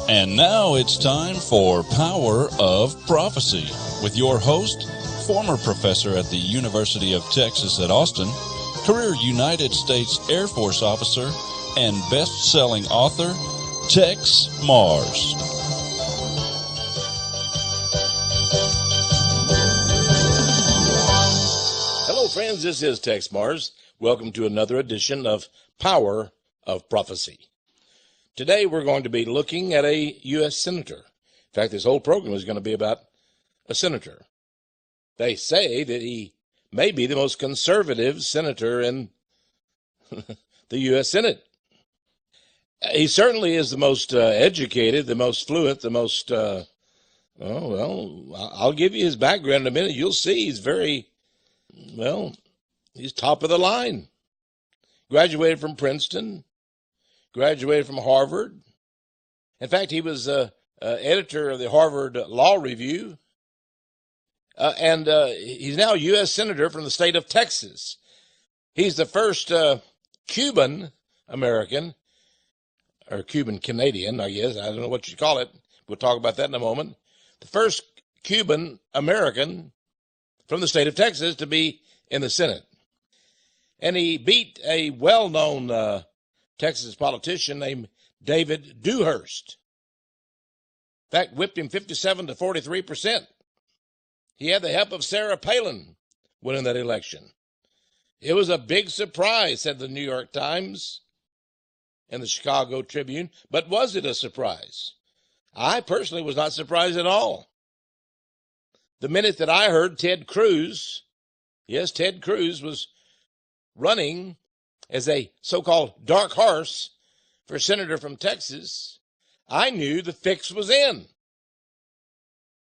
And now it's time for Power of Prophecy with your host, former professor at the University of Texas at Austin, career United States Air Force officer, and best-selling author, Texe Mars. Hello, friends. This is Texe Mars. Welcome to another edition of Power of Prophecy. Today, we're going to be looking at a U.S. senator. In fact, this whole program is going to be about a senator. They say that he may be the most conservative senator in the U.S. Senate. He certainly is the most educated, the most fluent, the most, I'll give you his background in a minute. You'll see he's he's top of the line. Graduated from Princeton, graduated from Harvard. In fact, he was editor of the Harvard Law Review. And he's now a U.S. Senator from the state of Texas. He's the first Cuban American, or Cuban Canadian, I guess. I don't know what you call it. We'll talk about that in a moment. The first Cuban American from the state of Texas to be in the Senate. And he beat a well-known Texas politician named David Dewhurst. In fact, whipped him 57 to 43%. He had the help of Sarah Palin winning that election. It was a big surprise, said the New York Times and the Chicago Tribune. But was it a surprise? I personally was not surprised at all. The minute that I heard Ted Cruz, yes, Ted Cruz was running as a so-called dark horse for senator from Texas, I knew the fix was in.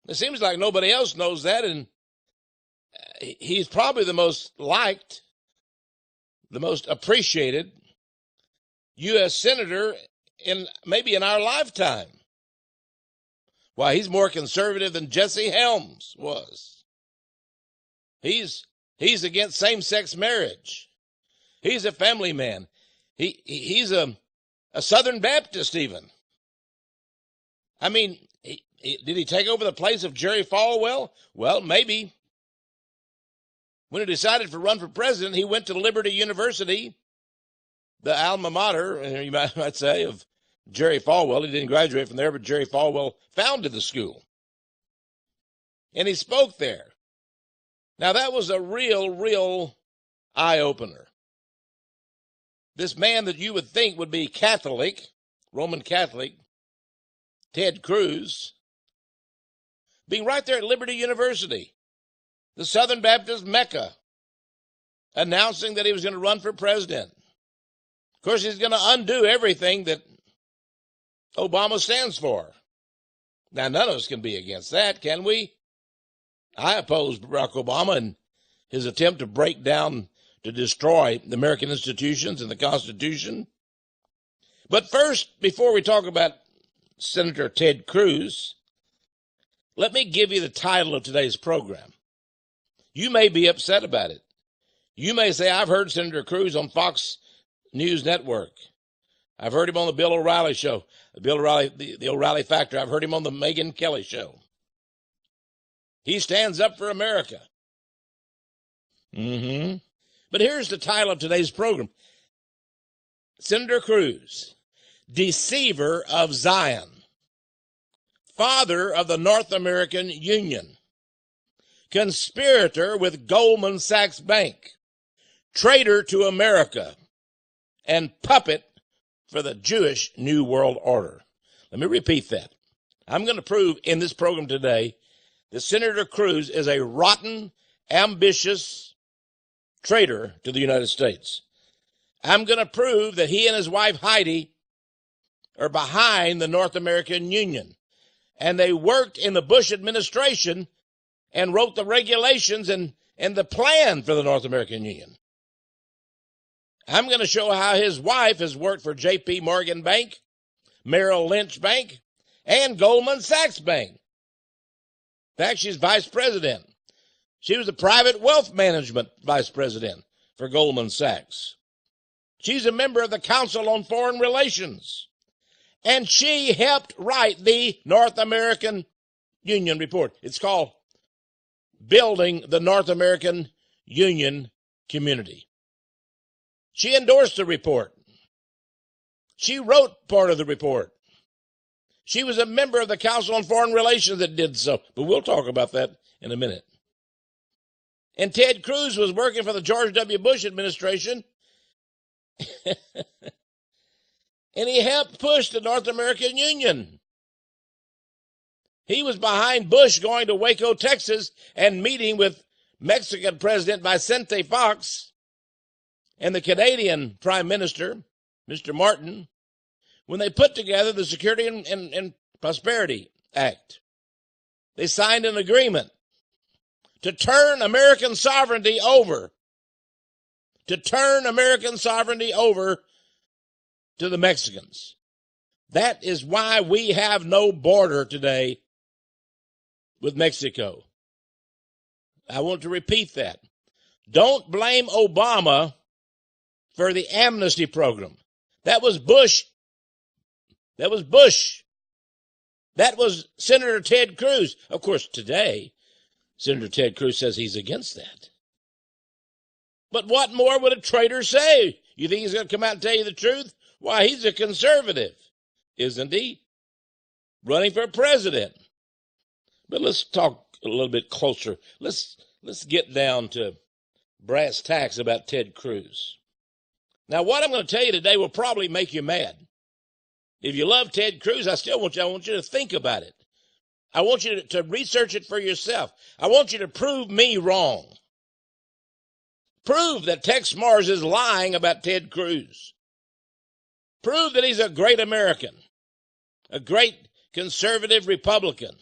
It seems like nobody else knows that, and he's probably the most liked, the most appreciated U.S. senator maybe in our lifetime. Why, he's more conservative than Jesse Helms was. He's against same-sex marriage. He's a family man. He's a Southern Baptist even. I mean, did he take over the place of Jerry Falwell? Well, maybe. When he decided to run for president, he went to Liberty University, the alma mater, you might say, of Jerry Falwell. He didn't graduate from there, but Jerry Falwell founded the school. And he spoke there. Now, that was a real eye-opener. This man that you would think would be Catholic, Roman Catholic, Ted Cruz, being right there at Liberty University, the Southern Baptist Mecca, announcing that he was going to run for president. Of course, he's going to undo everything that Obama stands for. Now, none of us can be against that, can we? I oppose Barack Obama and his attempt to break down, to destroy the American institutions and the Constitution. But first, before we talk about Senator Ted Cruz, let me give you the title of today's program. You may be upset about it. You may say, I've heard Senator Cruz on Fox News Network. I've heard him on the Bill O'Reilly show, the O'Reilly Factor. I've heard him on the Megyn Kelly show. He stands up for America. But here's the title of today's program. Senator Cruz, Deceiver of Zion, Father of the North American Union, Conspirator with Goldman Sachs Bank, Traitor to America, and Puppet for the Jewish New World Order. Let me repeat that. I'm going to prove in this program today that Senator Cruz is a rotten, ambitious traitor to the United States. I'm going to prove that he and his wife Heidi are behind the North American Union. And they worked in the Bush administration and wrote the regulations and the plan for the North American Union. I'm going to show how his wife has worked for J.P. Morgan Bank, Merrill Lynch Bank, and Goldman Sachs Bank. In fact, she's vice president. She was the private wealth management vice president for Goldman Sachs. She's a member of the Council on Foreign Relations, and she helped write the North American Union report. It's called Building the North American Union Community. She endorsed the report. She wrote part of the report. She was a member of the Council on Foreign Relations that did so, but we'll talk about that in a minute. And Ted Cruz was working for the George W. Bush administration, and he helped push the North American Union. He was behind Bush going to Waco, Texas, and meeting with Mexican President Vicente Fox and the Canadian Prime Minister, Mr. Martin, when they put together the Security and Prosperity Act. They signed an agreement to turn American sovereignty over, to the Mexicans. That is why we have no border today with Mexico. I want to repeat that. Don't blame Obama for the amnesty program. That was Bush. That was Senator Ted Cruz. Of course, today, Senator Ted Cruz says he's against that. But what more would a traitor say? You think he's going to come out and tell you the truth? Why, he's a conservative, isn't he? Running for president. But let's talk a little bit closer. Let's get down to brass tacks about Ted Cruz. Now, what I'm going to tell you today will probably make you mad. If you love Ted Cruz, I want you to think about it. I want you to research it for yourself. I want you to prove me wrong. Prove that Tex Mars is lying about Ted Cruz. Prove that he's a great American, a great conservative Republican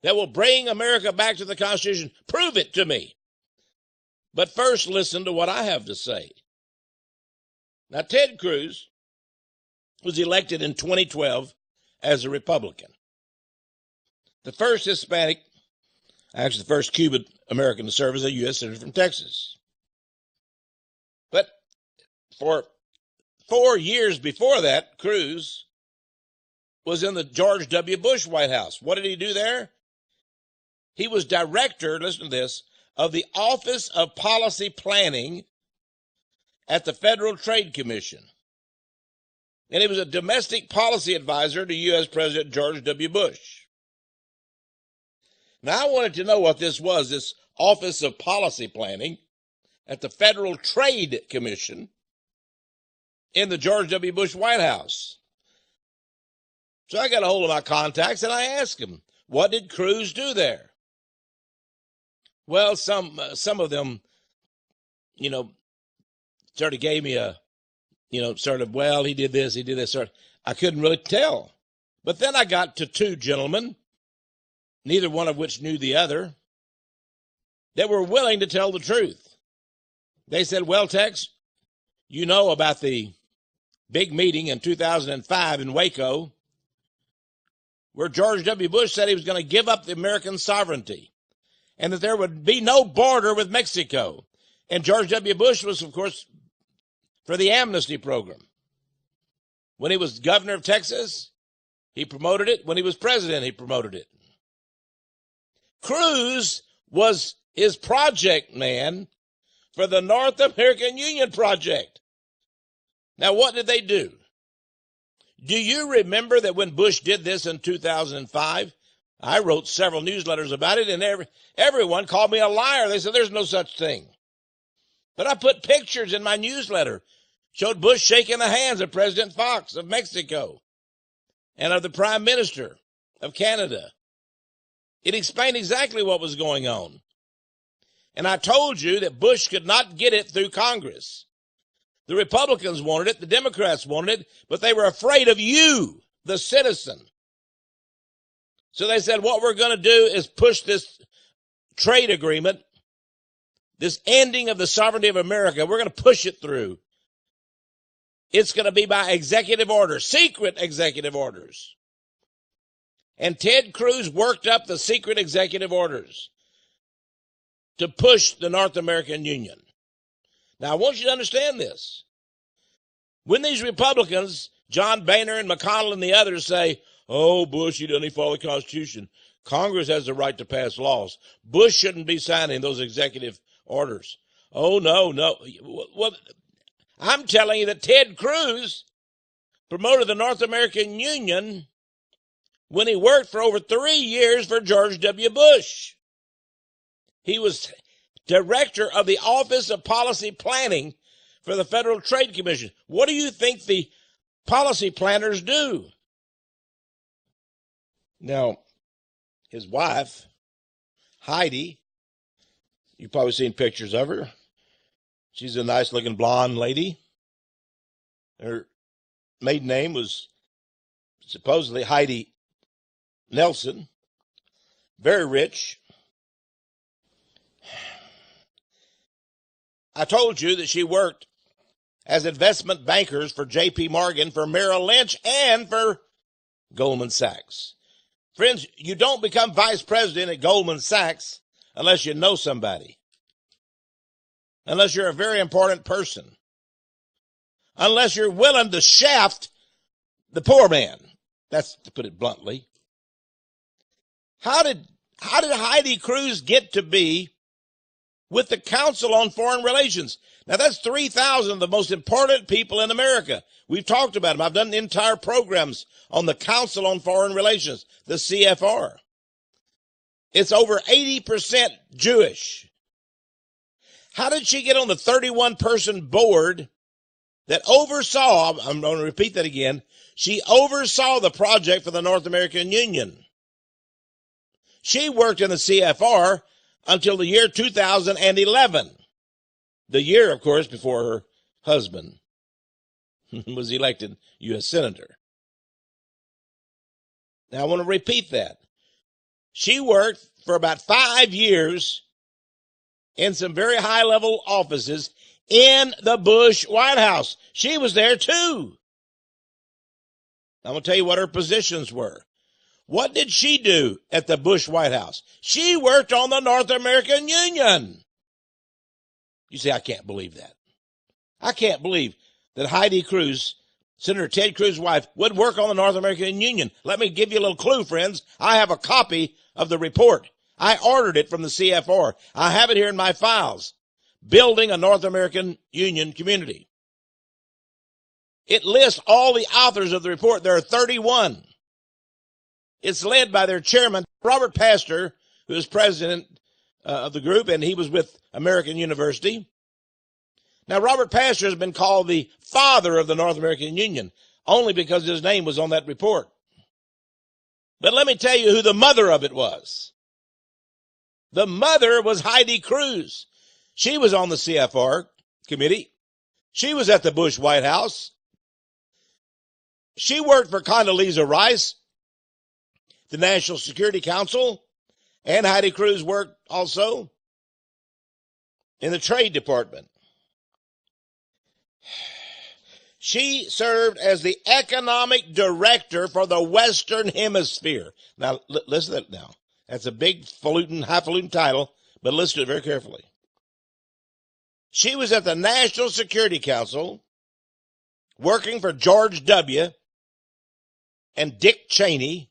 that will bring America back to the Constitution. Prove it to me. But first, listen to what I have to say. Now, Ted Cruz was elected in 2012 as a Republican. The first Hispanic, actually the first Cuban American to serve as a U.S. Senator from Texas. But for 4 years before that, Cruz was in the George W. Bush White House. What did he do there? He was director, listen to this, of the Office of Policy Planning at the Federal Trade Commission. And he was a domestic policy advisor to U.S. President George W. Bush. Now, I wanted to know what this was, this Office of Policy Planning at the Federal Trade Commission in the George W. Bush White House. So I got a hold of my contacts and I asked him, what did Cruz do there? Well, some of them, sort of gave me a, well, he did this, sort of. I couldn't really tell. But then I got to two gentlemen, neither one of which knew the other, that were willing to tell the truth. They said, well, Tex, you know about the big meeting in 2005 in Waco where George W. Bush said he was going to give up the American sovereignty and that there would be no border with Mexico. And George W. Bush was, of course, for the amnesty program. When he was governor of Texas, he promoted it. When he was president, he promoted it. Cruz was his project man for the North American Union Project. Now, what did they do? Do you remember that when Bush did this in 2005, I wrote several newsletters about it, and everyone called me a liar. They said there's no such thing. But I put pictures in my newsletter, showed Bush shaking the hands of President Fox of Mexico and of the Prime Minister of Canada. It explained exactly what was going on. And I told you that Bush could not get it through Congress. The Republicans wanted it, the Democrats wanted it, but they were afraid of you, the citizen. So they said, what we're going to do is push this trade agreement, this ending of the sovereignty of America. We're going to push it through. It's going to be by executive order, secret executive orders. And Ted Cruz worked up the secret executive orders to push the North American Union. Now, I want you to understand this. When these Republicans, John Boehner and McConnell and the others say, oh, Bush, he doesn't follow the Constitution. Congress has the right to pass laws. Bush shouldn't be signing those executive orders. Oh, no. Well, I'm telling you that Ted Cruz promoted the North American Union when he worked for over 3 years for George W. Bush. He was director of the Office of Policy Planning for the Federal Trade Commission. What do you think the policy planners do? Now, his wife, Heidi, you've probably seen pictures of her. She's a nice-looking blonde lady. Her maiden name was supposedly Heidi Nelson. Very rich. I told you that she worked as investment bankers for J.P. Morgan, for Merrill Lynch, and for Goldman Sachs. Friends, you don't become vice president at Goldman Sachs unless you know somebody, unless you're a very important person, unless you're willing to shaft the poor man. That's to put it bluntly. How did Heidi Cruz get to be with the Council on Foreign Relations? Now, that's 3,000 of the most important people in America. We've talked about them. I've done entire programs on the Council on Foreign Relations, the CFR. It's over 80% Jewish. How did she get on the 31-person board that oversaw, I'm going to repeat that again, she oversaw the project for the North American Union? She worked in the CFR until the year 2011. The year, of course, before her husband was elected U.S. Senator. Now, I want to repeat that. She worked for about 5 years in some very high-level offices in the Bush White House. She was there, too. I'm going to tell you what her positions were. What did she do at the Bush White House? She worked on the North American Union. You say, I can't believe that. I can't believe that Heidi Cruz, Senator Ted Cruz's wife, would work on the North American Union. Let me give you a little clue, friends. I have a copy of the report. I ordered it from the CFR. I have it here in my files. Building a North American Union Community. It lists all the authors of the report. There are 31. It's led by their chairman, Robert Pastor, who is president of the group, and he was with American University. Now, Robert Pastor has been called the father of the North American Union, only because his name was on that report. But let me tell you who the mother of it was. The mother was Heidi Cruz. She was on the CFR committee. She was at the Bush White House. She worked for Condoleezza Rice, the National Security Council, and Heidi Cruz worked also in the Trade Department. She served as the economic director for the Western Hemisphere. Now, listen to that now. That's a big, highfalutin title, but listen to it very carefully. She was at the National Security Council working for George W. and Dick Cheney.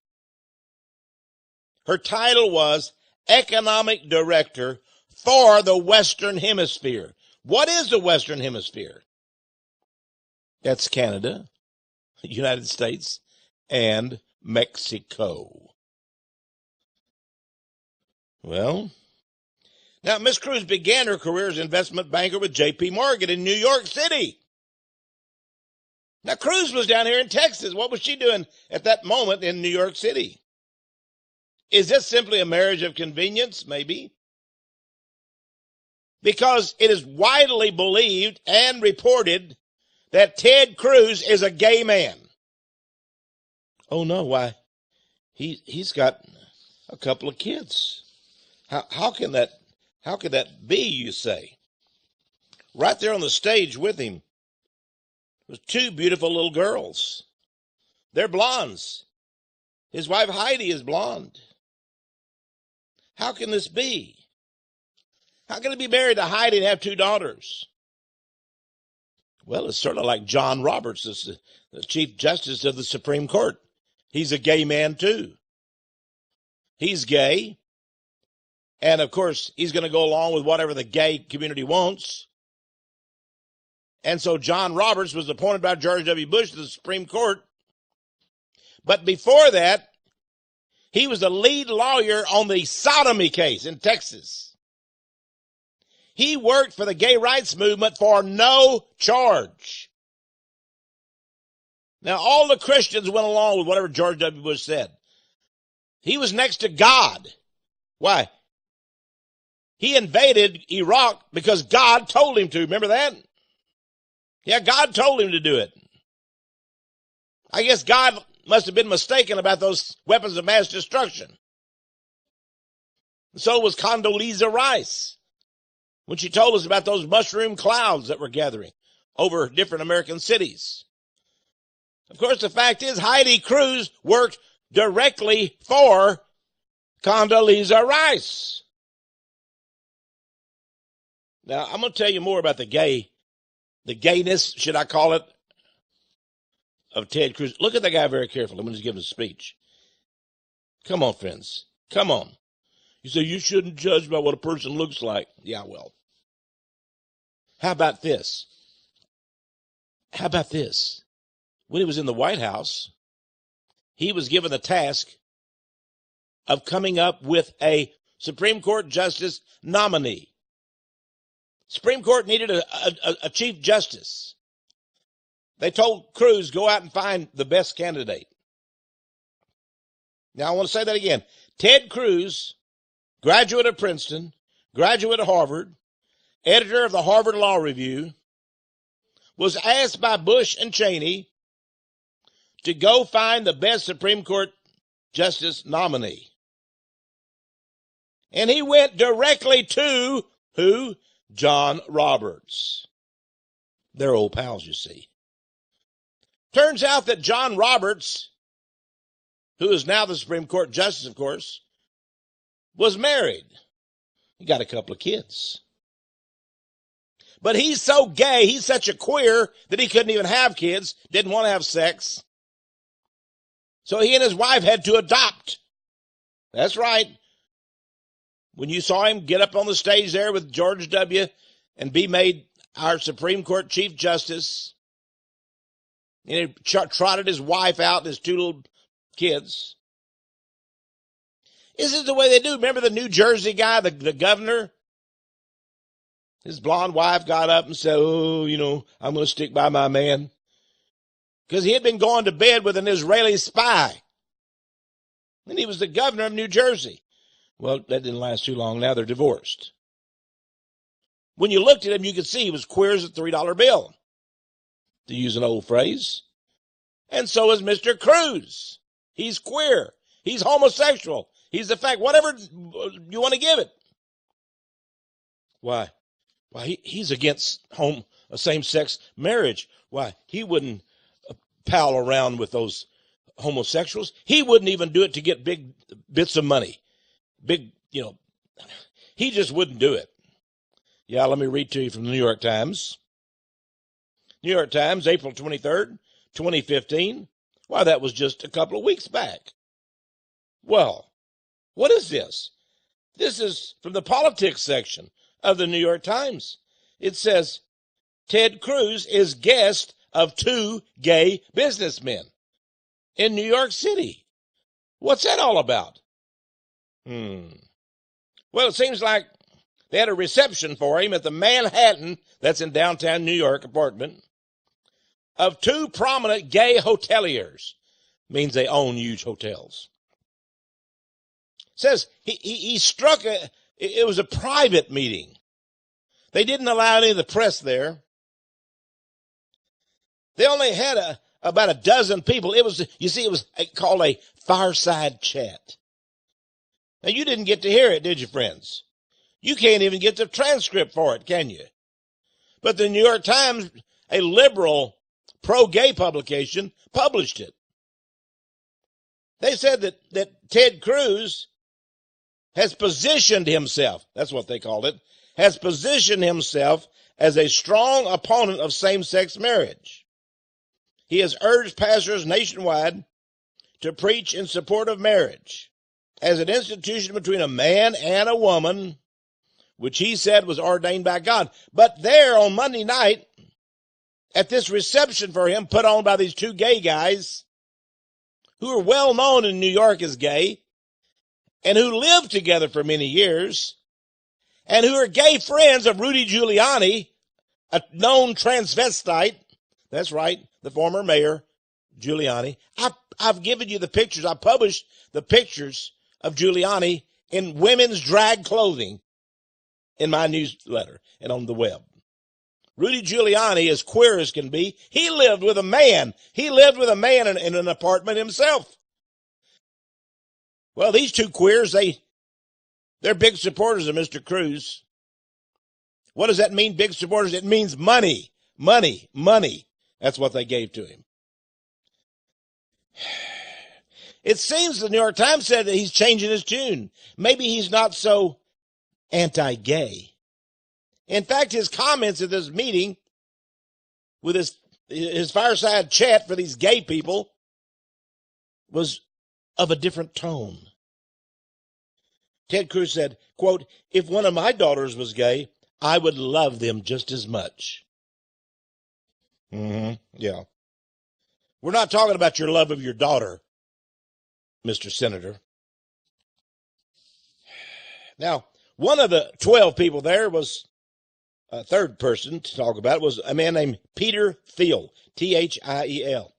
Her title was Economic Director for the Western Hemisphere. What is the Western Hemisphere? That's Canada, the United States, and Mexico. Well, now Miss Cruz began her career as investment banker with J.P. Morgan in New York City. Now, Cruz was down here in Texas. What was she doing at that moment in New York City? Is this simply a marriage of convenience? Maybe. Because it is widely believed and reported that Ted Cruz is a gay man. Oh, no, why? He's got a couple of kids. How can that be, you say? Right there on the stage with him was two beautiful little girls. They're blondes. His wife Heidi is blonde. How can this be? How can he be married to Heidi and have two daughters? Well, it's sort of like John Roberts, the Chief Justice of the Supreme Court. He's a gay man, too. He's gay. And, of course, he's going to go along with whatever the gay community wants. And so John Roberts was appointed by George W. Bush to the Supreme Court. But before that, he was the lead lawyer on the sodomy case in Texas. He worked for the gay rights movement for no charge. Now, all the Christians went along with whatever George W. Bush said. He was next to God. Why? He invaded Iraq because God told him to. Remember that? Yeah, God told him to do it. I guess God must have been mistaken about those weapons of mass destruction. So was Condoleezza Rice when she told us about those mushroom clouds that were gathering over different American cities. Of course, the fact is Heidi Cruz worked directly for Condoleezza Rice. Now, I'm going to tell you more about the gayness, should I call it, of Ted Cruz. Look at that guy very carefully. Let me just give him a speech. Come on, friends. Come on. You say you shouldn't judge by what a person looks like. Yeah, well. How about this? How about this? When he was in the White House, he was given the task of coming up with a Supreme Court justice nominee. Supreme Court needed a chief justice. They told Cruz, go out and find the best candidate. Now, I want to say that again. Ted Cruz, graduate of Princeton, graduate of Harvard, editor of the Harvard Law Review, was asked by Bush and Cheney to go find the best Supreme Court justice nominee. And he went directly to who? John Roberts. They're old pals, you see. Turns out that John Roberts, who is now the Supreme Court justice, of course, was married. He got a couple of kids. But he's so gay, he's such a queer, that he couldn't even have kids, didn't want to have sex. So he and his wife had to adopt. That's right. When you saw him get up on the stage there with George W. and be made our Supreme Court Chief Justice, and he trotted his wife out and his two little kids. This is the way they do. Remember the New Jersey guy, the governor? His blonde wife got up and said, oh, I'm going to stick by my man. Because he had been going to bed with an Israeli spy. And he was the governor of New Jersey. Well, that didn't last too long. Now they're divorced. When you looked at him, you could see he was queer as a $3 bill, to use an old phrase. And so is Mr. Cruz. He's queer. He's homosexual. He's the fact, whatever you want to give it. Why? Why, he's against same-sex marriage. Why, he wouldn't pal around with those homosexuals. He wouldn't even do it to get big bits of money. He just wouldn't do it. Yeah, let me read to you from the New York Times. New York Times, April 23rd, 2015. Wow, that was just a couple of weeks back. Well, what is this? This is from the politics section of the New York Times. It says, Ted Cruz is guest of 2 gay businessmen in New York City. What's that all about? Well, it seems like they had a reception for him at the Manhattan, that's in downtown New York, apartment, of 2 prominent gay hoteliers. Means they own huge hotels. It says he struck it was a private meeting. They didn't allow any of the press there. They only had about a dozen people. It was called a fireside chat. Now, you didn't get to hear it, did you, friends? You can't even get the transcript for it, can you? But the New York Times, a liberal, pro-gay publication, published it. They said that Ted Cruz has positioned himself, that's what they called it, has positioned himself as a strong opponent of same-sex marriage. He has urged pastors nationwide to preach in support of marriage as an institution between a man and a woman, which he said was ordained by God. But there on Monday night, at this reception for him put on by these two gay guys who are well known in New York as gay and who lived together for many years and who are gay friends of Rudy Giuliani, a known transvestite. That's right, the former mayor, Giuliani. I've given you the pictures. I published the pictures of Giuliani in women's drag clothing in my newsletter and on the web. Rudy Giuliani, as queer as can be, he lived with a man. He lived with a man in an apartment himself. Well, these two queers, they're big supporters of Mr. Cruz. What does that mean, big supporters? It means money, money, money. That's what they gave to him. It seems the New York Times said that he's changing his tune. Maybe he's not so anti-gay. In fact, his comments at this meeting with his fireside chat for these gay people was of a different tone. Ted Cruz said, quote, "If one of my daughters was gay, I would love them just as much." Yeah. We're not talking about your love of your daughter, Mr. Senator. Now, one of the 12 people there was a third person to talk about, was a man named Peter Thiel, Thiel.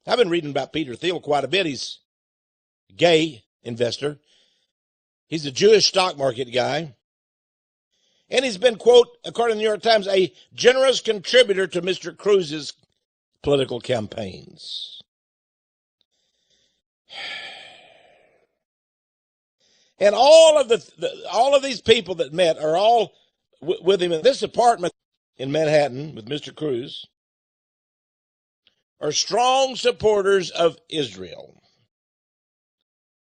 I've been reading about Peter Thiel quite a bit. He's a gay investor. He's a Jewish stock market guy. And he's been, quote, according to the New York Times, a generous contributor to Mr. Cruz's political campaigns. And all of these people that met are all with him in this apartment in Manhattan with Mr. Cruz are strong supporters of Israel.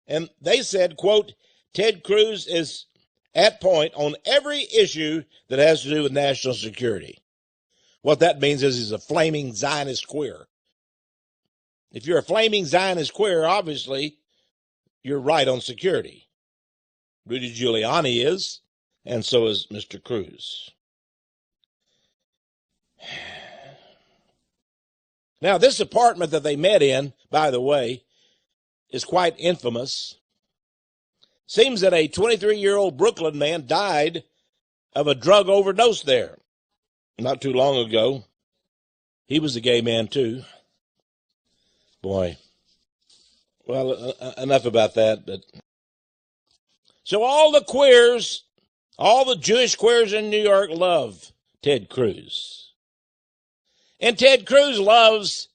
And they said, quote, Ted Cruz is at point on every issue that has to do with national security. What that means is he's a flaming Zionist queer. If you're a flaming Zionist queer, obviously you're right on security. Rudy Giuliani is, and so is Mr. Cruz. Now, this apartment that they met in, by the way, is quite infamous. Seems that a 23-year-old Brooklyn man died of a drug overdose there not too long ago. He was a gay man, too. Boy. Well, enough about that. But so all the queers, all the Jewish queers in New York love Ted Cruz. And Ted Cruz loves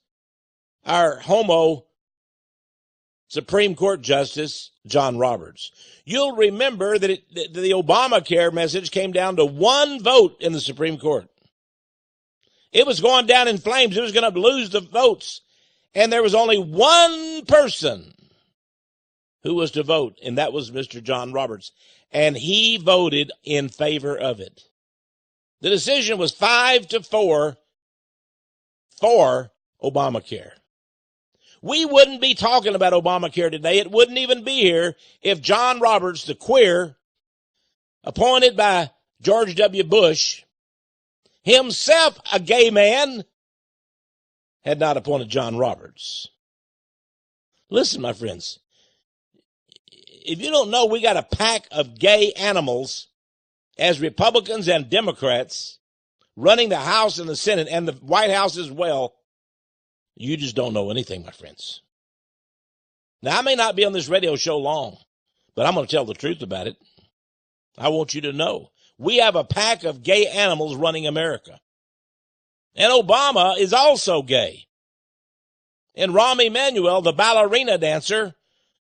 our homo Supreme Court Justice, John Roberts. You'll remember that the Obamacare message came down to one vote in the Supreme Court. It was going down in flames. It was going to lose the votes. And there was only one person who was to vote, and that was Mr. John Roberts. And he voted in favor of it. The decision was 5-4 for Obamacare. We wouldn't be talking about Obamacare today. It wouldn't even be here if John Roberts, the queer, appointed by George W. Bush, himself a gay man, had not appointed John Roberts. Listen, my friends, if you don't know, we got a pack of gay animals as Republicans and Democrats running the House and the Senate and the White House as well. You just don't know anything, my friends. Now, I may not be on this radio show long, but I'm going to tell the truth about it. I want you to know. We have a pack of gay animals running America. And Obama is also gay. And Rahm Emanuel, the ballerina dancer,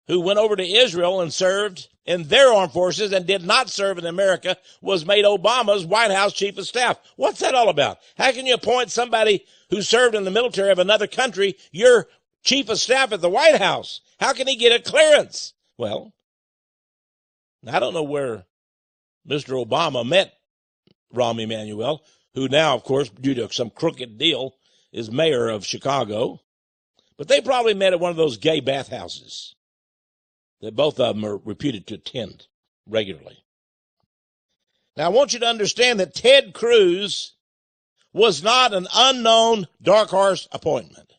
who went over to Israel and served in their armed forces and did not serve in America, was made Obama's White House chief of staff. What's that all about? How can you appoint somebody who served in the military of another country, your chief of staff at the White House? How can he get a clearance? Well, I don't know where Mr. Obama met Rahm Emanuel, who now, of course, due to some crooked deal, is mayor of Chicago. But they probably met at one of those gay bathhouses that both of them are reputed to attend regularly. Now, I want you to understand that Ted Cruz was not an unknown dark horse appointment.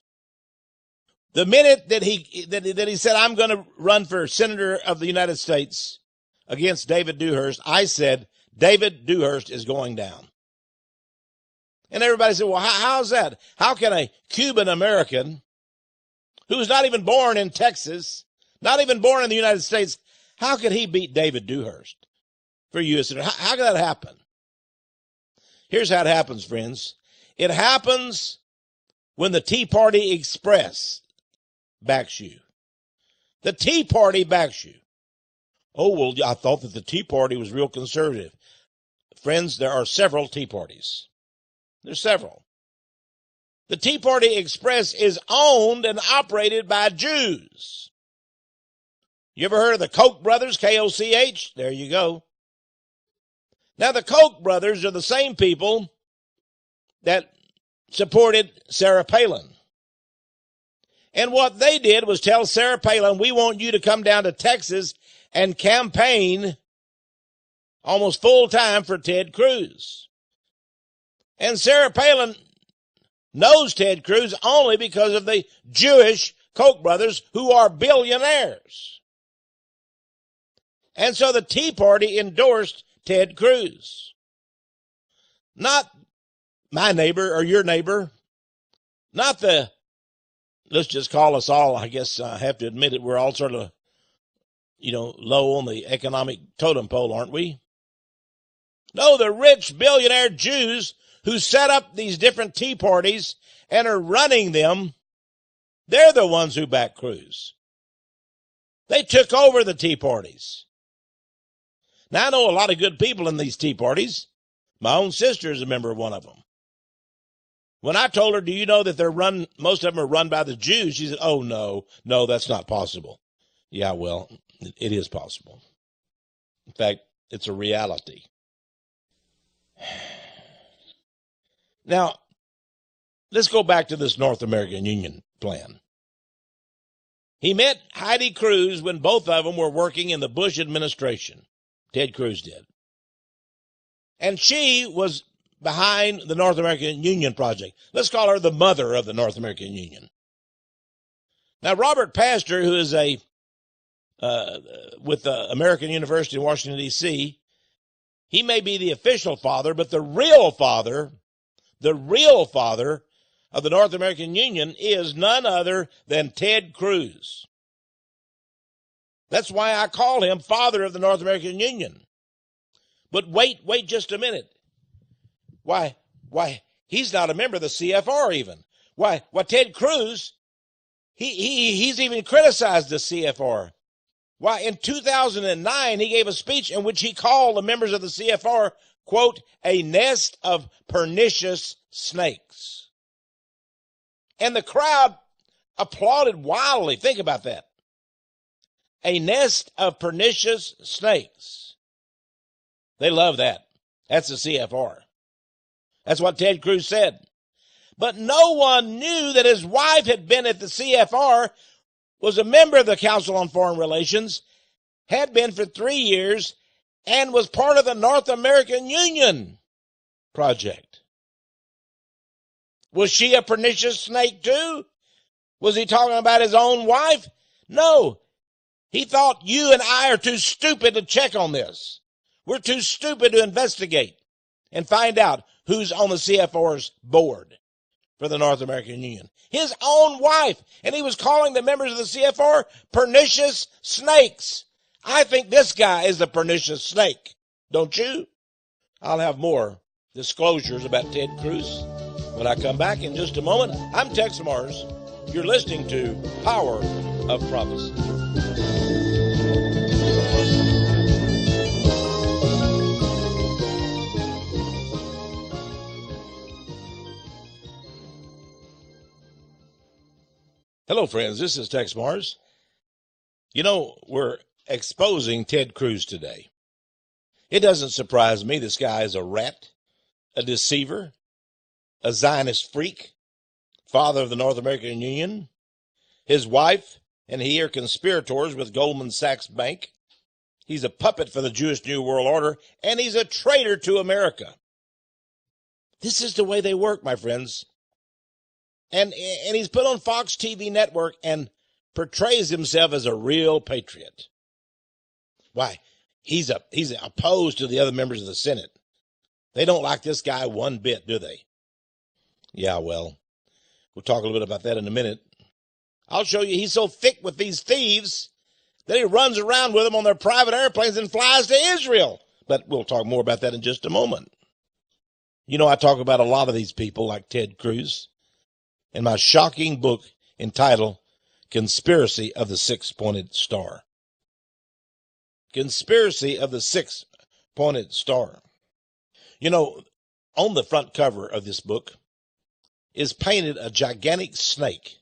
The minute that he said, I'm going to run for senator of the United States against David Dewhurst, I said, David Dewhurst is going down. And everybody said, well, how's that? How can a Cuban American who's not even born in Texas, not even born in the United States, how could he beat David Dewhurst for U.S. Senator? How could that happen? Here's how it happens, friends. It happens when the Tea Party Express backs you. The Tea Party backs you. Oh, well, I thought that the Tea Party was real conservative. Friends, there are several Tea Parties. There's several. The Tea Party Express is owned and operated by Jews. You ever heard of the Koch brothers, K-O-C-H? There you go. Now, the Koch brothers are the same people that supported Sarah Palin. And what they did was tell Sarah Palin, we want you to come down to Texas and campaign almost full time for Ted Cruz. And Sarah Palin knows Ted Cruz only because of the Jewish Koch brothers who are billionaires. And so the Tea Party endorsed Ted Cruz. Not my neighbor or your neighbor. Not the, let's just call us all, I guess I have to admit it, we're all sort of, low on the economic totem pole, aren't we? No, the rich billionaire Jews who set up these different Tea Parties and are running them, they're the ones who back Cruz. They took over the Tea Parties. Now, I know a lot of good people in these Tea Parties. My own sister is a member of one of them. When I told her, do you know that most of them are run by the Jews? She said, oh, no, that's not possible. Yeah, well, it is possible. In fact, it's a reality. Now, let's go back to this North American Union plan. He met Heidi Cruz when both of them were working in the Bush administration. Ted Cruz did. And she was behind the North American Union project. Let's call her the mother of the North American Union. Now, Robert Pastor, who is with the American University in Washington, D.C., he may be the official father, but the real father of the North American Union is none other than Ted Cruz. That's why I call him father of the North American Union. But wait just a minute. Why, he's not a member of the CFR even. Why, Ted Cruz, he's even criticized the CFR. Why, in 2009, he gave a speech in which he called the members of the CFR, quote, a nest of pernicious snakes. And the crowd applauded wildly. Think about that. A nest of pernicious snakes. They love that. That's the CFR. That's what Ted Cruz said. But no one knew that his wife had been at the CFR, was a member of the Council on Foreign Relations, had been for 3 years, and was part of the North American Union project. Was she a pernicious snake too? Was he talking about his own wife? No. He thought you and I are too stupid to check on this. We're too stupid to investigate and find out who's on the CFR's board for the North American Union. His own wife. And he was calling the members of the CFR pernicious snakes. I think this guy is a pernicious snake. Don't you? I'll have more disclosures about Ted Cruz when I come back in just a moment. I'm Texe Mars. You're listening to Power of Prophecy. Hello, friends. This is Texe Mars. We're exposing Ted Cruz today. It doesn't surprise me. This guy is a rat. a deceiver, a Zionist freak, father of the North American Union. His wife and he are conspirators with Goldman Sachs Bank. He's a puppet for the Jewish New World Order, and he's a traitor to America. This is the way they work, my friends. And he's put on Fox TV network and portrays himself as a real patriot. Why? He's opposed to the other members of the Senate. They don't like this guy one bit, do they? Yeah, well, we'll talk a little bit about that in a minute. I'll show you he's so thick with these thieves that he runs around with them on their private airplanes and flies to Israel. But we'll talk more about that in just a moment. You know, I talk about a lot of these people like Ted Cruz in my shocking book entitled Conspiracy of the Six-Pointed Star. Conspiracy of the Six-Pointed Star. You know, on the front cover of this book is painted a gigantic snake,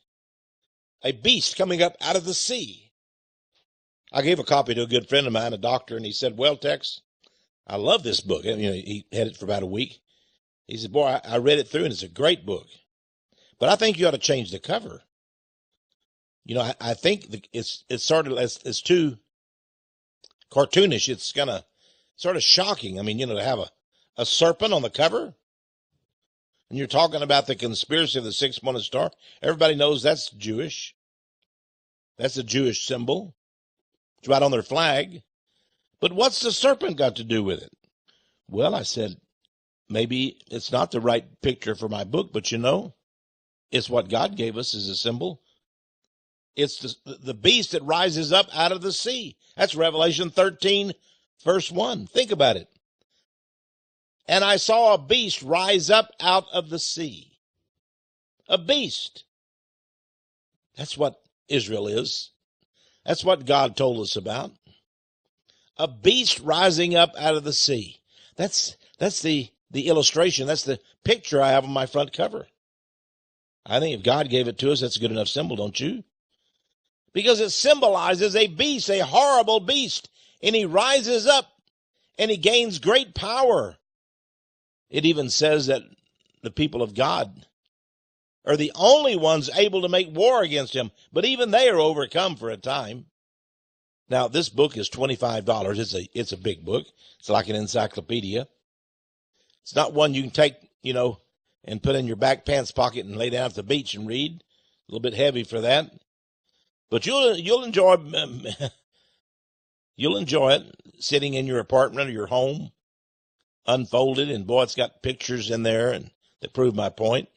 a beast coming up out of the sea. I gave a copy to a good friend of mine, a doctor, and he said, well, Tex, I love this book. And, you know, he had it for about a week. He said, boy, I read it through, and it's a great book. But I think you ought to change the cover. You know, I think it's sort of, it's too cartoonish. It's kind of sort of shocking. I mean, you know, to have a serpent on the cover. And you're talking about the conspiracy of the six-pointed star. Everybody knows that's Jewish. That's a Jewish symbol. It's right on their flag. But what's the serpent got to do with it? Well, I said, maybe it's not the right picture for my book, but you know, it's what God gave us as a symbol. It's the beast that rises up out of the sea. That's Revelation 13, verse 1. Think about it. And I saw a beast rise up out of the sea. A beast. That's what Israel is. That's what God told us about. A beast rising up out of the sea. That's the illustration. That's the picture I have on my front cover. I think if God gave it to us, that's a good enough symbol, don't you? Because it symbolizes a beast, a horrible beast. And he rises up and he gains great power. It even says that the people of God are the only ones able to make war against him. But even they are overcome for a time. Now, this book is $25. It's a big book. It's like an encyclopedia. It's not one you can take, you know, and put in your back pants pocket and lay down at the beach and read. A little bit heavy for that. But you'll enjoy it sitting in your apartment or your home, unfolded, and boy, it's got pictures in there and that prove my point.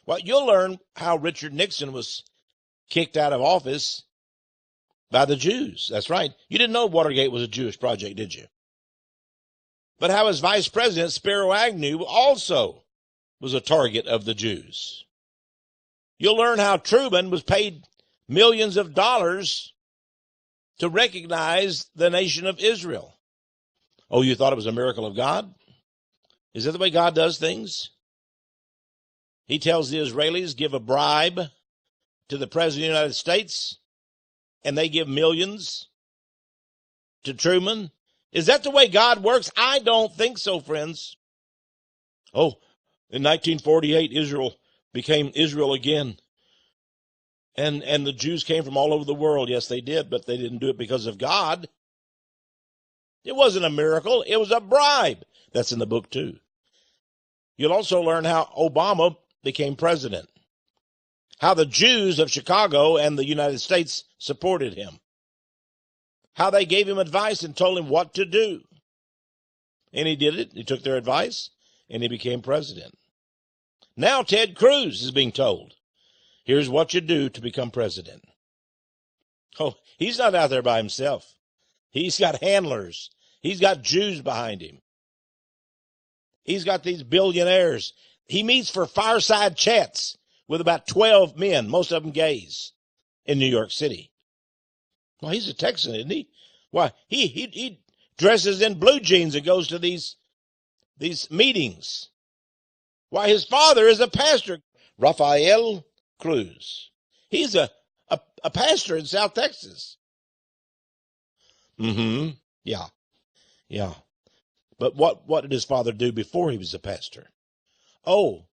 Well, you'll learn how Richard Nixon was kicked out of office by the Jews. That's right. You didn't know Watergate was a Jewish project, did you? But how his vice president, Spiro Agnew, also was a target of the Jews. You'll learn how Truman was paid millions of dollars to recognize the nation of Israel. Oh, you thought it was a miracle of God? Is that the way God does things? He tells the Israelis, give a bribe to the President of the United States, and they give millions to Truman. Is that the way God works? I don't think so, friends. Oh, in 1948, Israel became Israel again. And the Jews came from all over the world. Yes, they did, but they didn't do it because of God. It wasn't a miracle. It was a bribe. That's in the book, too. You'll also learn how Obama became president, how the Jews of Chicago and the United States supported him, how they gave him advice and told him what to do. And he did it. He took their advice, and he became president. Now Ted Cruz is being told, here's what you do to become president. Oh, he's not out there by himself. He's got handlers. He's got Jews behind him. He's got these billionaires. He meets for fireside chats with about 12 men, most of them gays, in New York City. Well, he's a Texan, isn't he? Why, he dresses in blue jeans and goes to these meetings. Why, his father is a pastor, Rafael Cruz. He's a pastor in South Texas. Yeah. But what did his father do before he was a pastor? Oh,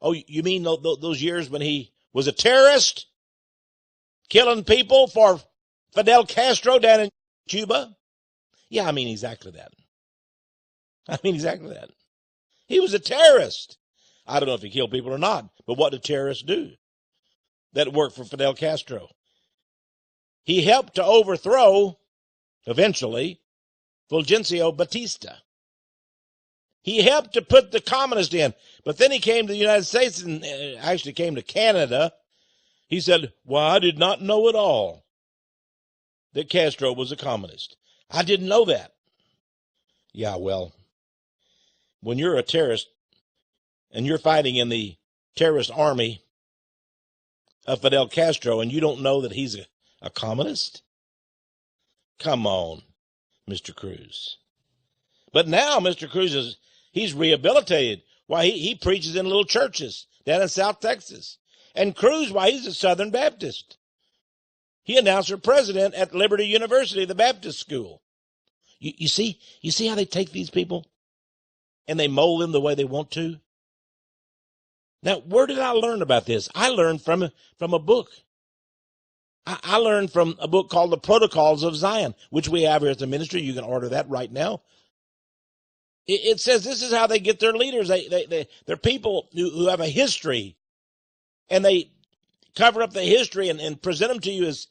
you mean those years when he was a terrorist? Killing people for Fidel Castro down in Cuba? Yeah, I mean exactly that. He was a terrorist. I don't know if he killed people or not, but what did terrorists do that worked for Fidel Castro? He helped to overthrow, eventually, Fulgencio Batista. He helped to put the communists in, but then he came to the United States and actually came to Canada. He said, well, I did not know at all that Castro was a communist. I didn't know that. Yeah, well, when you're a terrorist and you're fighting in the terrorist army of Fidel Castro and you don't know that he's a communist? Come on, Mr. Cruz. But now Mr. Cruz he's rehabilitated. Why, he preaches in little churches down in South Texas. And Cruz, why, he's a Southern Baptist. He announced for president at Liberty University, the Baptist school. You see how they take these people and they mold them the way they want to? Now, where did I learn about this? I learned from a book. I learned from a book called The Protocols of Zion, which we have here at the ministry. You can order that right now. It says this is how they get their leaders. They're people who have a history, and they cover up the history and present them to you as,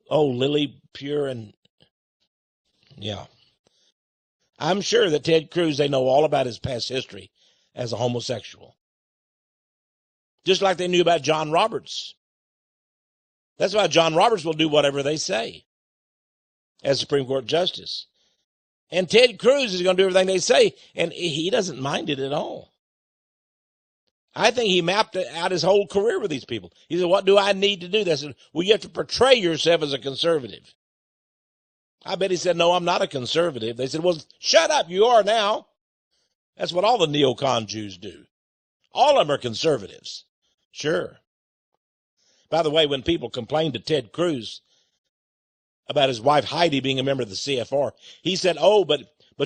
oh, lily pure and, yeah. I'm sure that Ted Cruz, they know all about his past history as a homosexual. Just like they knew about John Roberts. That's why John Roberts will do whatever they say as Supreme Court Justice. And Ted Cruz is going to do everything they say, and he doesn't mind it at all. I think he mapped out his whole career with these people. He said, what do I need to do? They said, well, you have to portray yourself as a conservative. I bet he said, no, I'm not a conservative. They said, well, shut up, you are now. That's what all the neocon Jews do. All of them are conservatives. Sure. By the way, when people complained to Ted Cruz about his wife Heidi being a member of the CFR, he said, oh, but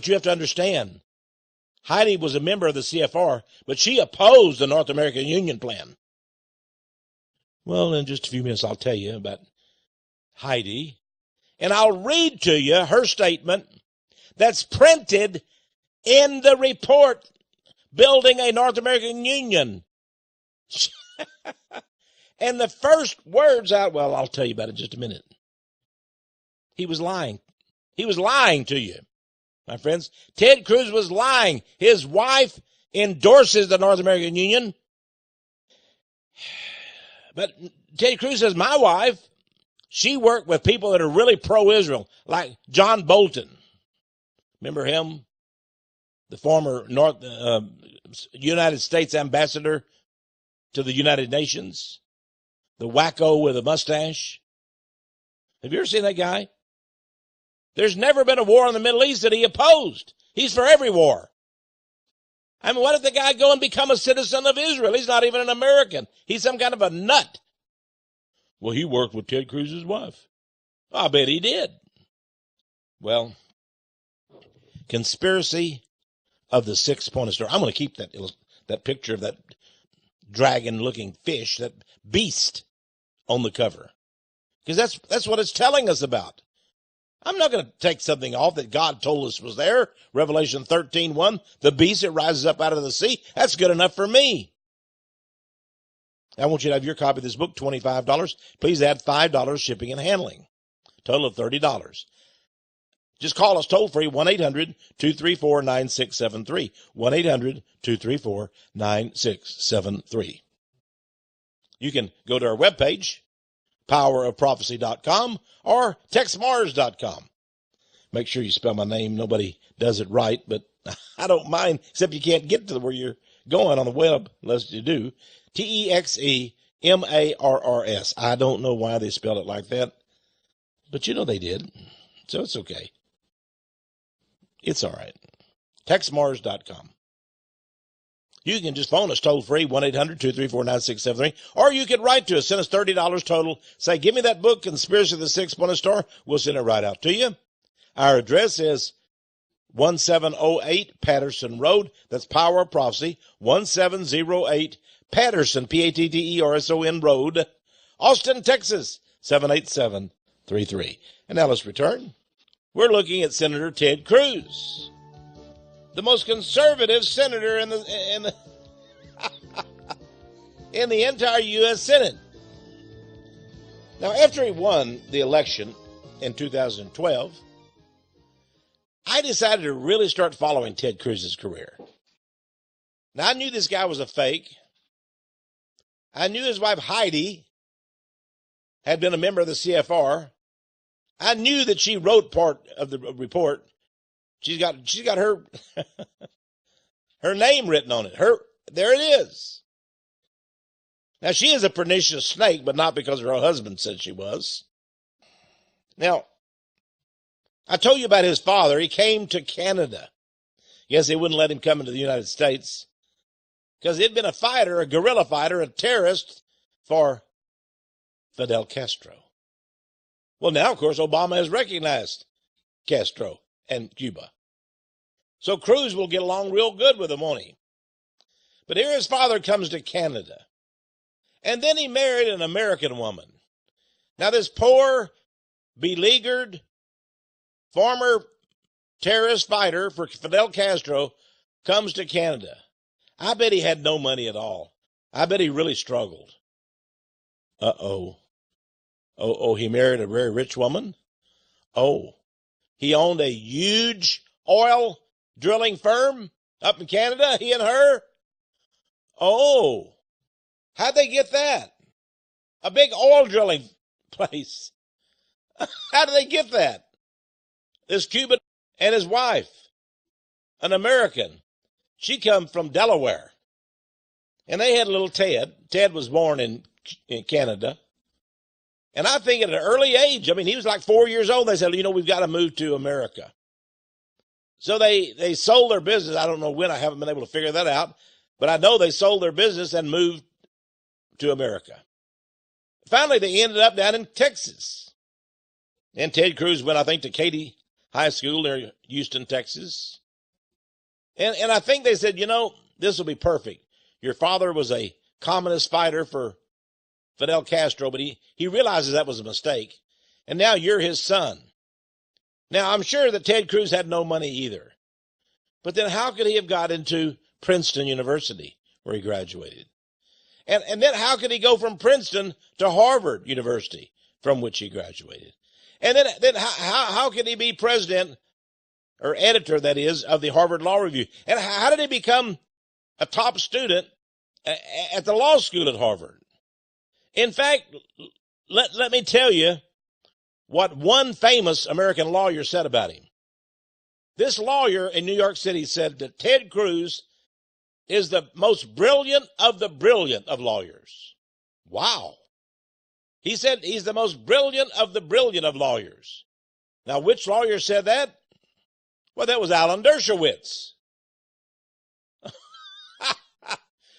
you have to understand, Heidi was a member of the CFR, but she opposed the North American Union plan. Well, in just a few minutes, I'll tell you about Heidi. And I'll read to you her statement that's printed in the report, Building a North American Union. And the first words out, well, I'll tell you about it in just a minute. He was lying. He was lying to you, my friends. Ted Cruz was lying. His wife endorses the North American Union. But Ted Cruz says, my wife, she worked with people that are really pro-Israel, like John Bolton. Remember him? The former United States ambassador to the United Nations. The wacko with a mustache. Have you ever seen that guy? There's never been a war in the Middle East that he opposed. He's for every war. I mean, what if the guy go and become a citizen of Israel? He's not even an American. He's some kind of a nut. Well, he worked with Ted Cruz's wife. I bet he did. Well, conspiracy of the six-pointed star. I'm going to keep that picture of that dragon-looking fish, that beast, on the cover, because that's what it's telling us about. I'm not going to take something off that God told us was there. Revelation 13:1, the beast that rises up out of the sea. That's good enough for me. I want you to have your copy of this book, $25. Please add $5 shipping and handling. Total of $30. Just call us toll free, 1-800-234-9673. 1-800-234-9673. You can go to our webpage, powerofprophecy.com or texmars.com. Make sure you spell my name. Nobody does it right, but I don't mind, except you can't get to where you're going on the web unless you do. Texemarrs. I don't know why they spelled it like that, but you know they did, so it's okay. It's all right. Texmars.com. You can just phone us toll free, 1-800-234-9673, or you can write to us. Send us $30 total. Say, give me that book, Conspiracy of the Six-Pointed Star. We'll send it right out to you. Our address is 1708 Patterson Road. That's Power of Prophecy, 1708 Patterson, Patterson Road, Austin, Texas, 78733. And now let's return. We're looking at Senator Ted Cruz, the most conservative senator in the in the entire U.S. Senate. Now, after he won the election in 2012, I decided to really start following Ted Cruz's career. Now, I knew this guy was a fake. I knew his wife Heidi had been a member of the CFR. I knew that she wrote part of the report. She's got her her name written on it. There it is. Now, she is a pernicious snake, but not because her husband said she was. Now, I told you about his father. He came to Canada. Yes, they wouldn't let him come into the United States because he'd been a fighter, a guerrilla fighter, a terrorist for Fidel Castro. Well, now, of course, Obama has recognized Castro and Cuba. So Cruz will get along real good with him, won't he? But here his father comes to Canada. And then he married an American woman. Now, this poor, beleaguered, former terrorist fighter for Fidel Castro comes to Canada. I bet he had no money at all. I bet he really struggled. Uh-oh. Oh, he married a very rich woman? Oh, he owned a huge oil drilling firm up in Canada, he and her? Oh, how'd they get that? A big oil drilling place. How did they get that? This Cuban and his wife, an American, she come from Delaware. And they had a little Ted. Ted was born in Canada. And I think at an early age, I mean, he was like 4 years old. They said, we've got to move to America. So they sold their business. I don't know when. I haven't been able to figure that out. But I know they sold their business and moved to America. Finally, they ended up down in Texas. And Ted Cruz went, I think, to Katy High School near Houston, Texas. And I think they said, this will be perfect. Your father was a communist fighter for Fidel Castro, but he realizes that was a mistake. And now you're his son. Now, I'm sure that Ted Cruz had no money either. But then how could he have got into Princeton University, where he graduated? And then how could he go from Princeton to Harvard University, from which he graduated? And then how could he be president, or editor, that is, of the Harvard Law Review? And how did he become a top student at the law school at Harvard? In fact, let me tell you what one famous American lawyer said about him. This lawyer in New York City said that Ted Cruz is the most brilliant of the brilliant of lawyers. Wow. He said he's the most brilliant of the brilliant of lawyers. Now, which lawyer said that? Well, that was Alan Dershowitz.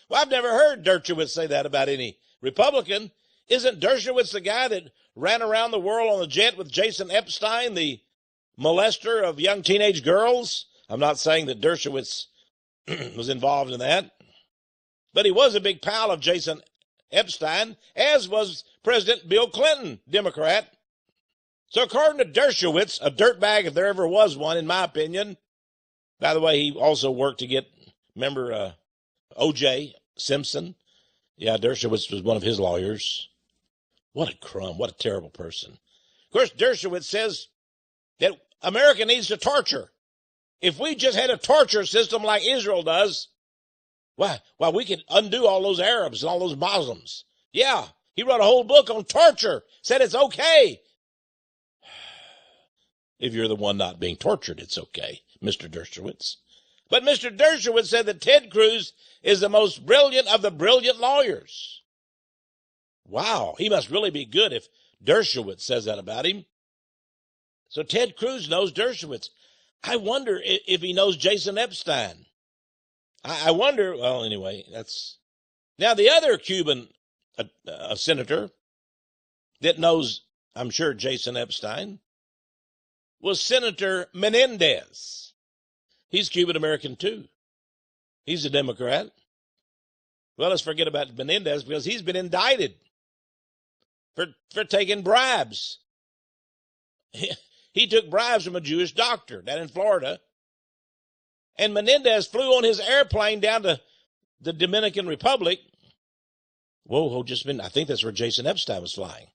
Well, I've never heard Dershowitz say that about any Republican. Isn't Dershowitz the guy that ran around the world on a jet with Jason Epstein, the molester of young teenage girls? I'm not saying that Dershowitz was involved in that, but he was a big pal of Jason Epstein, as was President Bill Clinton, Democrat. So according to Dershowitz, a dirtbag if there ever was one, in my opinion. By the way, he also worked to get, remember O.J. Simpson? Yeah, Dershowitz was one of his lawyers. What a crumb. What a terrible person. Of course, Dershowitz says that America needs to torture. If we just had a torture system like Israel does, well, we could undo all those Arabs and all those Muslims. Yeah, he wrote a whole book on torture, said it's okay. If you're the one not being tortured, it's okay, Mr. Dershowitz. But Mr. Dershowitz said that Ted Cruz is the most brilliant of the brilliant lawyers. Wow, he must really be good if Dershowitz says that about him. So Ted Cruz knows Dershowitz. I wonder if he knows Jason Epstein. I wonder, well, anyway, that's... Now, the other Cuban senator that knows, I'm sure, Jason Epstein was Senator Menendez. He's Cuban American too. He's a Democrat. Well, let's forget about Menendez because he's been indicted for taking bribes. He took bribes from a Jewish doctor down in Florida. And Menendez flew on his airplane down to the Dominican Republic. I think that's where Jason Epstein was flying.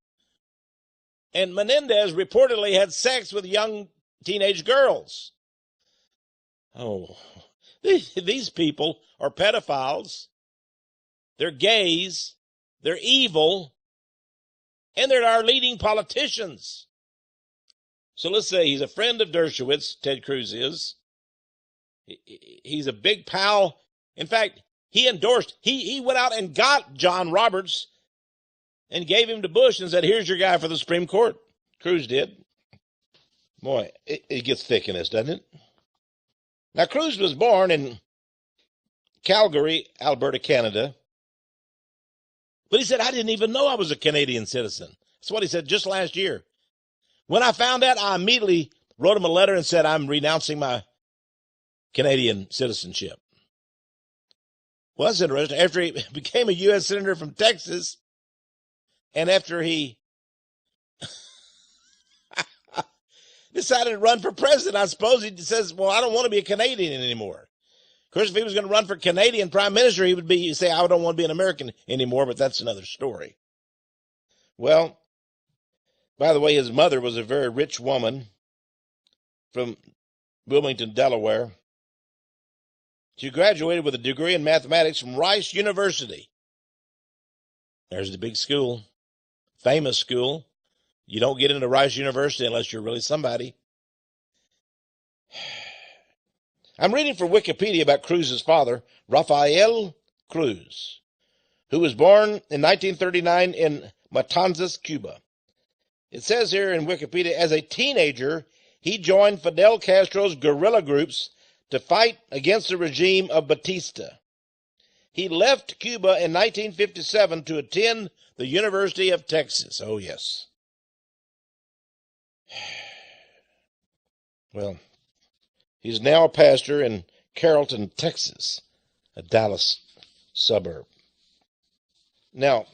And Menendez reportedly had sex with young teenage girls. Oh, these people are pedophiles. They're gays. They're evil. And they're our leading politicians. So let's say he's a friend of Dershowitz, Ted Cruz is. He's a big pal. In fact, he endorsed, he went out and got John Roberts and gave him to Bush and said, here's your guy for the Supreme Court. Cruz did. Boy, it gets thick in this, doesn't it? Now, Cruz was born in Calgary, Alberta, Canada. But he said, I didn't even know I was a Canadian citizen. That's what he said just last year. When I found out, I immediately wrote him a letter and said, I'm renouncing my Canadian citizenship. Well, that's interesting. After he became a U.S. Senator from Texas, and after he decided to run for president, I suppose he says, well, I don't want to be a Canadian anymore. Of course, if he was going to run for Canadian prime minister, he would say, I don't want to be an American anymore, but that's another story. Well, by the way, his mother was a very rich woman from Wilmington, Delaware. She graduated with a degree in mathematics from Rice University. There's the big school, famous school. You don't get into Rice University unless you're really somebody. I'm reading from Wikipedia about Cruz's father, Rafael Cruz, who was born in 1939 in Matanzas, Cuba. It says here in Wikipedia, as a teenager, he joined Fidel Castro's guerrilla groups to fight against the regime of Batista. He left Cuba in 1957 to attend the University of Texas. Oh, yes. Well, he's now a pastor in Carrollton, Texas, a Dallas suburb. Now,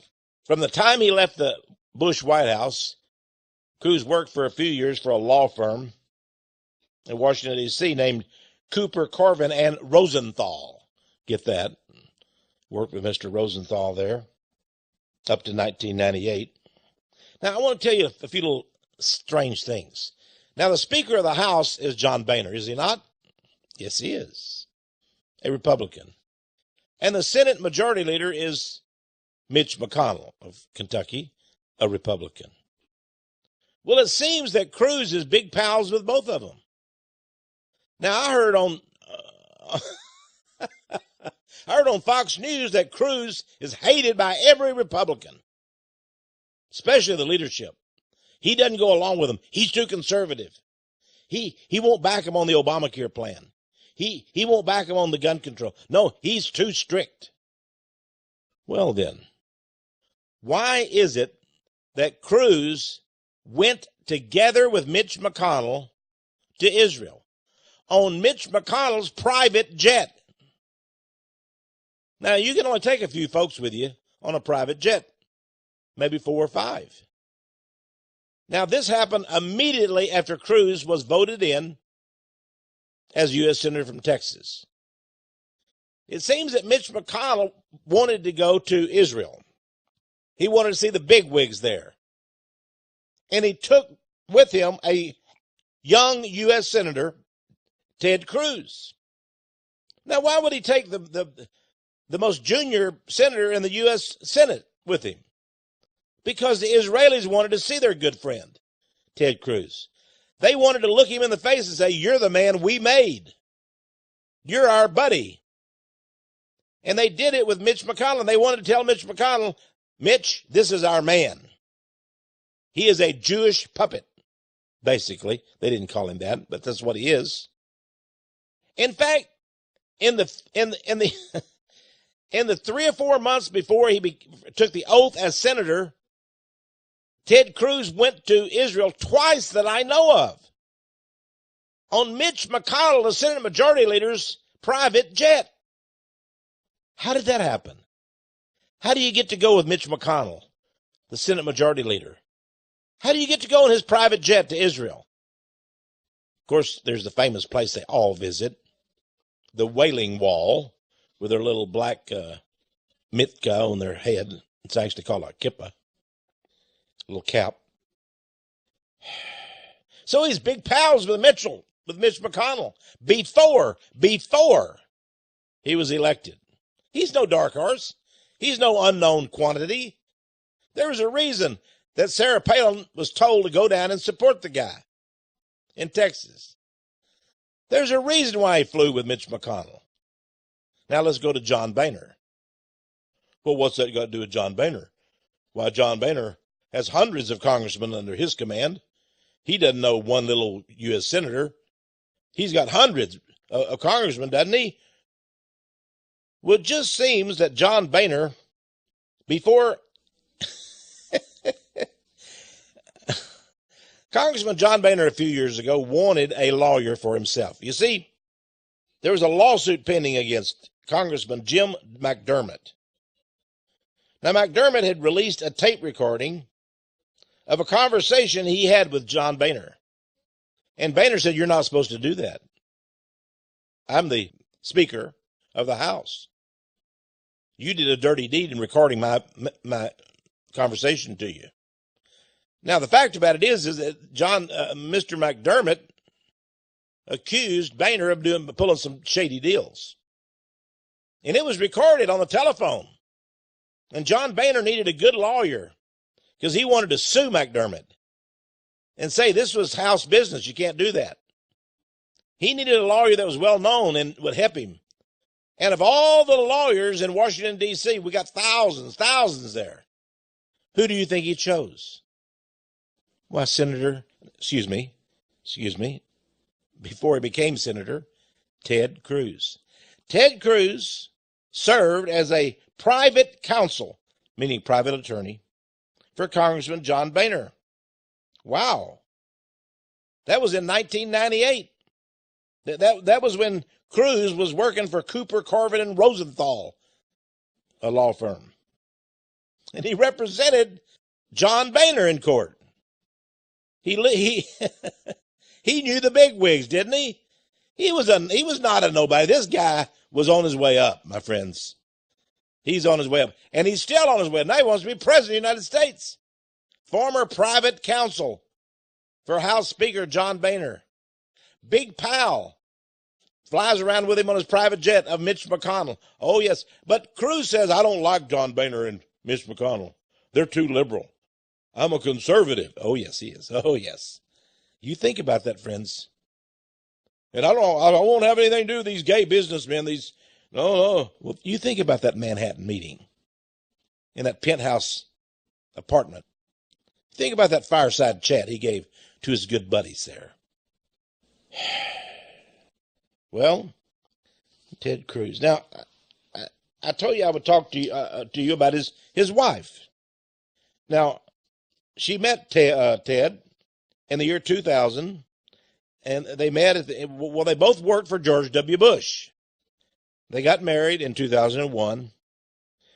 from the time he left the Bush White House, Cruz worked for a few years for a law firm in Washington, D.C. named Cooper, Corvin, and Rosenthal. Get that? Worked with Mr. Rosenthal there up to 1998. Now, I want to tell you a few little strange things. Now, the Speaker of the House is John Boehner, is he not? Yes, he is. A Republican. And the Senate Majority Leader is Mitch McConnell of Kentucky, a Republican. Well, it seems that Cruz is big pals with both of them. Now, I heard on Fox News that Cruz is hated by every Republican, especially the leadership. He doesn't go along with them. He's too conservative. He won't back him on the Obamacare plan. He won't back him on the gun control. No, he's too strict. Well then, why is it that Cruz went together with Mitch McConnell to Israel on Mitch McConnell's private jet? Now, you can only take a few folks with you on a private jet, maybe 4 or 5. Now, this happened immediately after Cruz was voted in as U.S. Senator from Texas. It seems that Mitch McConnell wanted to go to Israel. He wanted to see the bigwigs there. And he took with him a young U.S. Senator, Ted Cruz. Now, why would he take the most junior senator in the U.S. Senate with him? Because the Israelis wanted to see their good friend, Ted Cruz. They wanted to look him in the face and say, you're the man we made. You're our buddy. And they did it with Mitch McConnell. They wanted to tell Mitch McConnell, Mitch, this is our man. He is a Jewish puppet, basically. They didn't call him that, but that's what he is. In fact, in the 3 or 4 months before he took the oath as senator, Ted Cruz went to Israel twice that I know of. on Mitch McConnell, the Senate Majority Leader's private jet. How did that happen? How do you get to go with Mitch McConnell, the Senate Majority Leader? How do you get to go in his private jet to Israel? Of course, there's the famous place they all visit, the Wailing Wall, with their little black mitka on their head. It's actually called a kippah, a little cap. So he's big pals with Mitch McConnell before he was elected. He's no dark horse. He's no unknown quantity. There was a reason that Sarah Palin was told to go down and support the guy in Texas. There's a reason why he flew with Mitch McConnell. Now let's go to John Boehner. Well, what's that got to do with John Boehner? Why, John Boehner has hundreds of congressmen under his command. He doesn't know one little U.S. senator. He's got hundreds of congressmen, doesn't he? Well, it just seems that John Boehner, before Congressman John Boehner a few years ago wanted a lawyer for himself. You see, there was a lawsuit pending against Congressman Jim McDermott. Now, McDermott had released a tape recording of a conversation he had with John Boehner. And Boehner said, "You're not supposed to do that. I'm the Speaker of the House. You did a dirty deed in recording my conversation to you." Now, the fact about it is that Mr. McDermott accused Boehner of pulling some shady deals. And it was recorded on the telephone. And John Boehner needed a good lawyer because he wanted to sue McDermott and say this was House business. You can't do that. He needed a lawyer that was well known and would help him. And of all the lawyers in Washington, D.C., we got thousands there. Who do you think he chose? Why, before he became senator, Ted Cruz. Ted Cruz served as a private counsel, meaning private attorney, for Congressman John Boehner. Wow. That was in 1998. That was when Cruz was working for Cooper, Corvin, and Rosenthal, a law firm. And he represented John Boehner in court. He knew the big wigs, didn't he? He was not a nobody. This guy was on his way up, my friends. He's on his way up. And he's still on his way up. Now he wants to be president of the United States. Former private counsel for House Speaker John Boehner. Big pal. Flies around with him on his private jet of Mitch McConnell. Oh, yes. But Cruz says, "I don't like John Boehner and Mitch McConnell. They're too liberal. I'm a conservative." Oh, yes, he is. Oh, yes. You think about that, friends. And I won't have anything to do with these gay businessmen. No. Well, you think about that Manhattan meeting in that penthouse apartment. Think about that fireside chat he gave to his good buddies there. Well, Ted Cruz. Now, I told you I would talk to you about his wife. Now, she met Ted in the year 2000, and they met they both worked for George W. Bush. They got married in 2001.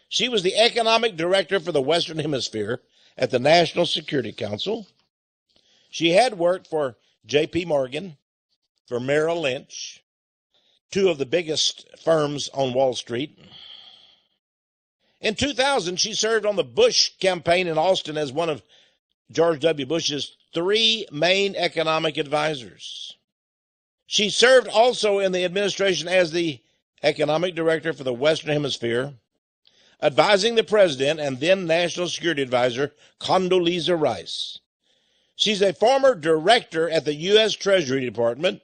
She was the economic director for the Western Hemisphere at the National Security Council. She had worked for J.P. Morgan, for Merrill Lynch, two of the biggest firms on Wall Street. In 2000, she served on the Bush campaign in Austin as one of George W. Bush's 3 main economic advisors. She served also in the administration as the economic director for the Western Hemisphere, advising the president and then National Security Advisor Condoleezza Rice. She's a former director at the U.S. Treasury Department.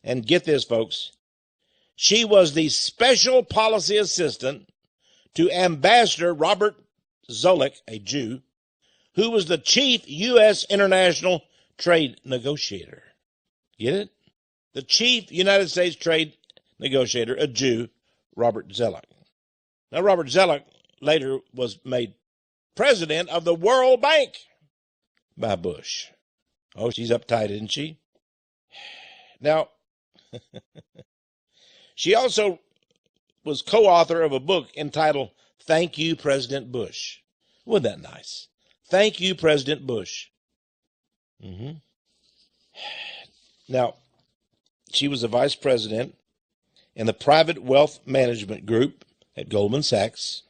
And get this, folks, she was the special policy assistant to Ambassador Robert Zoellick, a Jew, who was the chief U.S. international trade negotiator. Get it? The chief United States trade negotiator, a Jew, Robert Zoellick. Now, Robert Zoellick later was made president of the World Bank by Bush. Oh, she's uptight, isn't she? Now, she also was co-author of a book entitled Thank You, President Bush. Wasn't that nice? Thank you, President Bush. Now, she was a vice president in the Private Wealth Management Group at Goldman Sachs.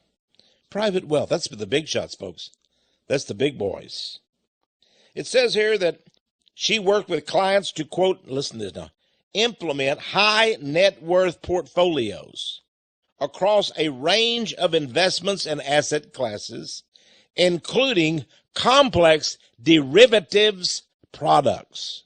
Private wealth, that's the big shots, folks. That's the big boys. It says here that she worked with clients to, quote, listen to this now, implement high net worth portfolios across a range of investments and asset classes, including complex derivatives products.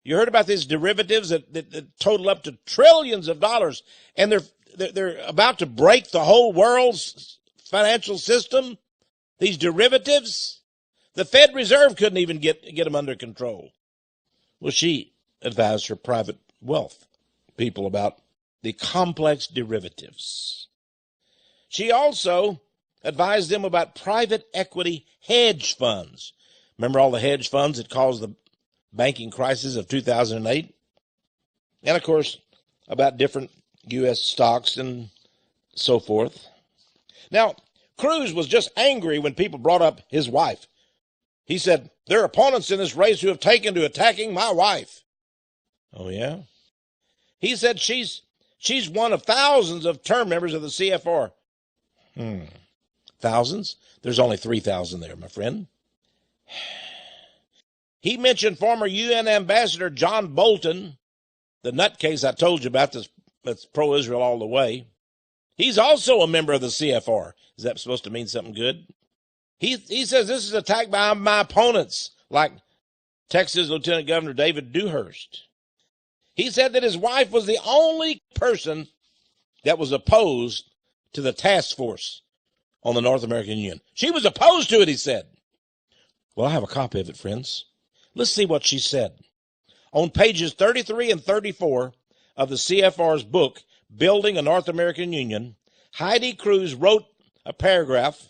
You heard about these derivatives that total up to trillions of dollars, and they're about to break the whole world's financial system. These derivatives, the Fed Reserve couldn't even get them under control. Well, she advised her private wealth people about the complex derivatives. She also advised them about private equity hedge funds. Remember all the hedge funds that caused the banking crisis of 2008? And, of course, about different U.S. stocks and so forth. Now, Cruz was just angry when people brought up his wife. He said, there are opponents in this race who have taken to attacking my wife. Oh, yeah? He said she's one of thousands of term members of the CFR. Thousands? There's only 3,000 there, my friend. He mentioned former UN Ambassador John Bolton, the nutcase I told you about that's pro-Israel all the way. He's also a member of the CFR. Is that supposed to mean something good? He says this is attacked by my opponents, like Texas Lieutenant Governor David Dewhurst. He said that his wife was the only person that was opposed to the task force on the North American Union. She was opposed to it, he said. Well, I have a copy of it, friends. Let's see what she said. On pages 33 and 34 of the CFR's book, Building a North American Union, Heidi Cruz wrote a paragraph.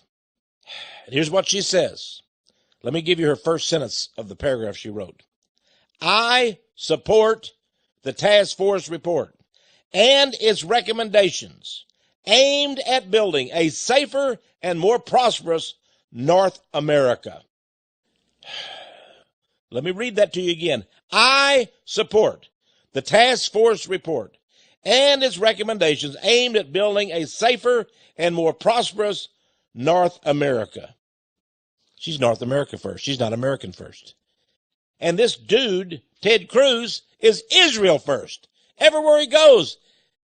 Here's what she says. Let me give you her first sentence of the paragraph she wrote. I support the task force report and its recommendations aimed at building a safer and more prosperous North America. Let me read that to you again. I support the task force report and its recommendations aimed at building a safer and more prosperous North America. She's North America first. She's not American first. And this dude, Ted Cruz, is Israel first. Everywhere he goes,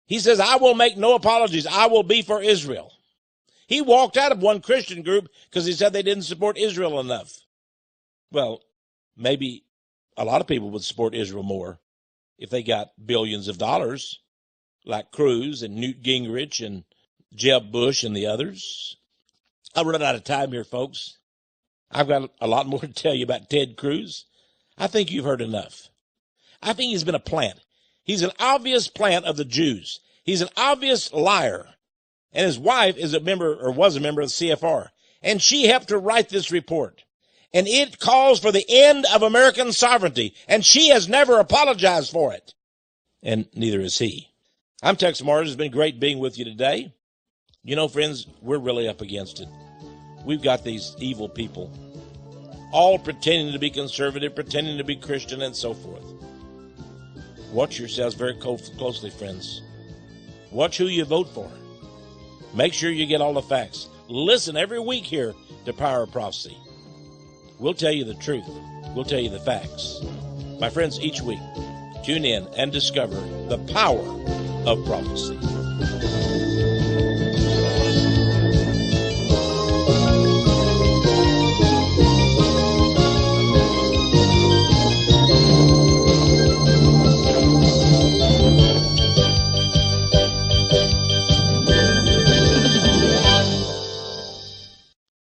he says, I will make no apologies. I will be for Israel. He walked out of one Christian group because he said they didn't support Israel enough. Well, maybe a lot of people would support Israel more if they got billions of dollars, like Cruz and Newt Gingrich and Jeb Bush and the others. I'll run out of time here, folks. I've got a lot more to tell you about Ted Cruz. I think you've heard enough. I think he's been a plant. He's an obvious plant of the Jews. He's an obvious liar. And his wife is a member, or was a member of the CFR. And she helped to write this report. And it calls for the end of American sovereignty. And she has never apologized for it. And neither has he. I'm Texe Martin. It's been great being with you today. You know, friends, we're really up against it. We've got these evil people, all pretending to be conservative, pretending to be Christian, and so forth. Watch yourselves very closely, friends. Watch who you vote for. Make sure you get all the facts. Listen every week here to Power of Prophecy. We'll tell you the truth. We'll tell you the facts. My friends, each week, tune in and discover the power of prophecy.